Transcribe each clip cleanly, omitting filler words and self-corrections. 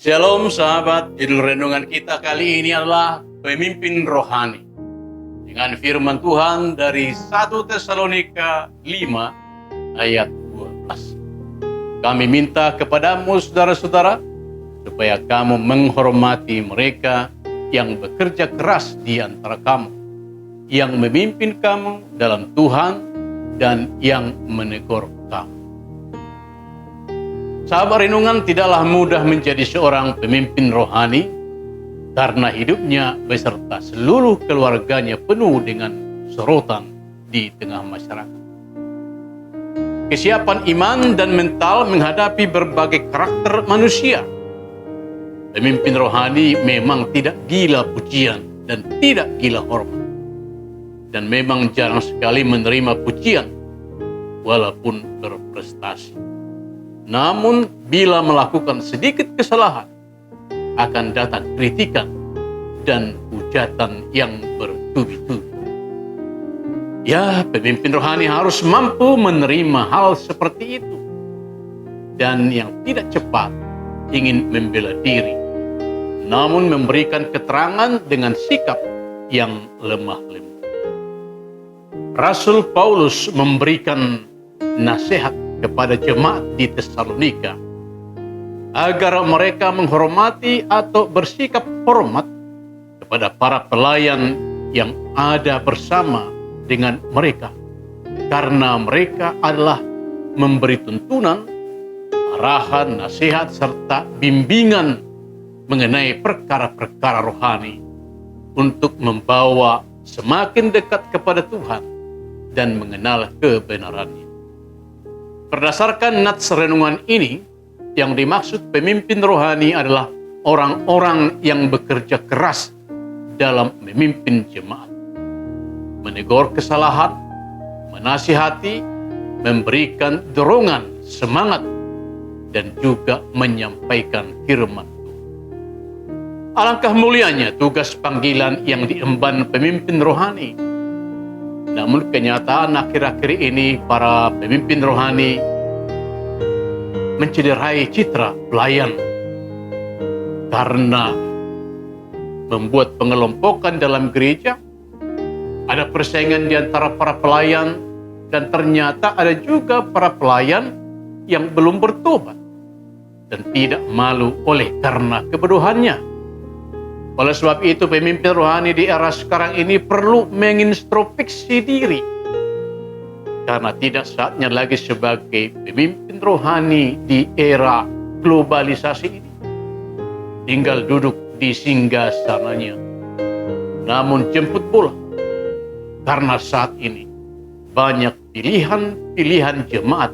Shalom sahabat, judul renungan kita kali ini adalah pemimpin rohani. Dengan firman Tuhan dari 1 Tesalonika 5 ayat 12. Kami minta kepadamu saudara-saudara, supaya kamu menghormati mereka yang bekerja keras di antara kamu, yang memimpin kamu dalam Tuhan dan yang menegur kamu. Sahabat renungan, tidaklah mudah menjadi seorang pemimpin rohani karena hidupnya beserta seluruh keluarganya penuh dengan sorotan di tengah masyarakat. Kesiapan iman dan mental menghadapi berbagai karakter manusia. Pemimpin rohani memang tidak gila pujian dan tidak gila hormat. Dan memang jarang sekali menerima pujian walaupun berprestasi. Namun bila melakukan sedikit kesalahan, akan datang kritikan dan hujatan yang bertubi-tubi. Ya, pemimpin rohani harus mampu menerima hal seperti itu. Dan yang tidak cepat ingin membela diri, namun memberikan keterangan dengan sikap yang lemah lembut. Rasul Paulus memberikan nasihat kepada jemaat di Tesalonika agar mereka menghormati atau bersikap hormat kepada para pelayan yang ada bersama dengan mereka, karena mereka adalah memberi tuntunan, arahan, nasihat, serta bimbingan mengenai perkara-perkara rohani untuk membawa semakin dekat kepada Tuhan dan mengenal kebenarannya. Berdasarkan nats renungan ini, yang dimaksud pemimpin rohani adalah orang-orang yang bekerja keras dalam memimpin jemaat, menegur kesalahan, menasihati, memberikan dorongan, semangat, dan juga menyampaikan firman Tuhan. Alangkah mulianya tugas panggilan yang diemban pemimpin rohani. Namun kenyataan akhir-akhir ini para pemimpin rohani mencederai citra pelayan karena membuat pengelompokan dalam gereja. Ada persaingan di antara para pelayan dan ternyata ada juga para pelayan yang belum bertobat dan tidak malu oleh karena kebodohannya. Oleh sebab itu, pemimpin rohani di era sekarang ini perlu mengintrospeksi diri. Karena tidak saatnya lagi sebagai pemimpin rohani di era globalisasi ini tinggal duduk di singgasananya, namun jemput bola. Karena saat ini banyak pilihan-pilihan jemaat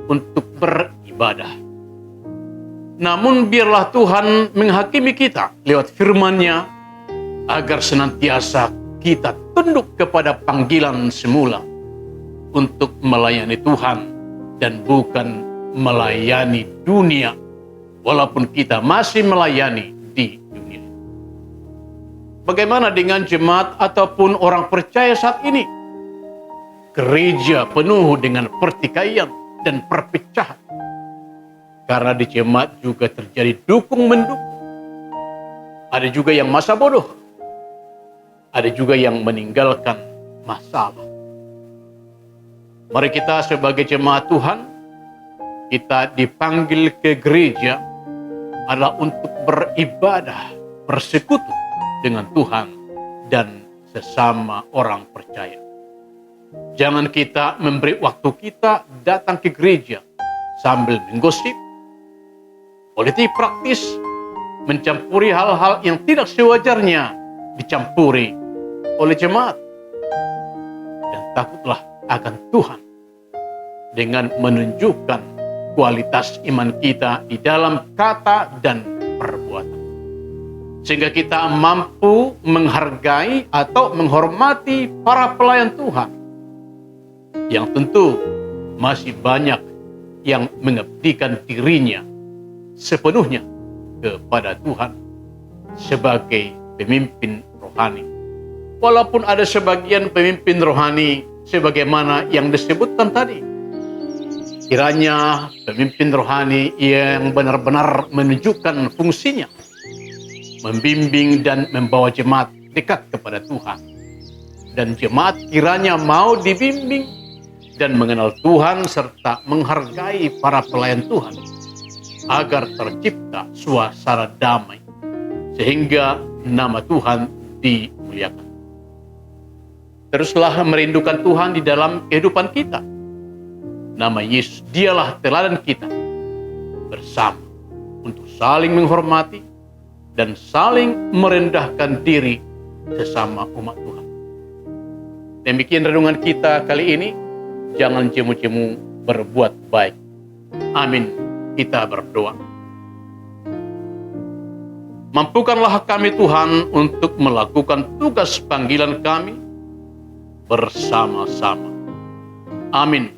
untuk beribadah. Namun biarlah Tuhan menghakimi kita lewat firman-Nya agar senantiasa kita tunduk kepada panggilan semula untuk melayani Tuhan dan bukan melayani dunia, walaupun kita masih melayani di dunia. Bagaimana dengan jemaat ataupun orang percaya saat ini? Gereja penuh dengan pertikaian dan perpecahan. Karena di jemaat juga terjadi dukung-mendukung. Ada juga yang masa bodoh. Ada juga yang meninggalkan masalah. Mari kita sebagai jemaat Tuhan, kita dipanggil ke gereja adalah untuk beribadah, bersekutu dengan Tuhan dan sesama orang percaya. Jangan kita memberi waktu kita datang ke gereja sambil menggosip, politik praktis, mencampuri hal-hal yang tidak sewajarnya dicampuri oleh jemaat. Dan takutlah akan Tuhan dengan menunjukkan kualitas iman kita di dalam kata dan perbuatan. Sehingga kita mampu menghargai atau menghormati para pelayan Tuhan. Yang tentu masih banyak yang mengabdikan dirinya sepenuhnya kepada Tuhan sebagai pemimpin rohani. Walaupun ada sebagian pemimpin rohani sebagaimana yang disebutkan tadi, Kiranya pemimpin rohani yang benar-benar menunjukkan fungsinya, membimbing dan membawa jemaat dekat kepada Tuhan. Dan jemaat kiranya mau dibimbing dan mengenal Tuhan serta menghargai para pelayan Tuhan, agar tercipta suasana damai sehingga nama Tuhan dimuliakan. Teruslah merindukan Tuhan di dalam kehidupan kita. Nama Yesus, dialah teladan kita bersama untuk saling menghormati dan saling merendahkan diri sesama umat Tuhan. Demikian renungan kita kali ini. Jangan jemu-jemu berbuat baik. Amin. Kita berdoa. Mampukanlah kami Tuhan untuk melakukan tugas panggilan kami bersama-sama. Amin.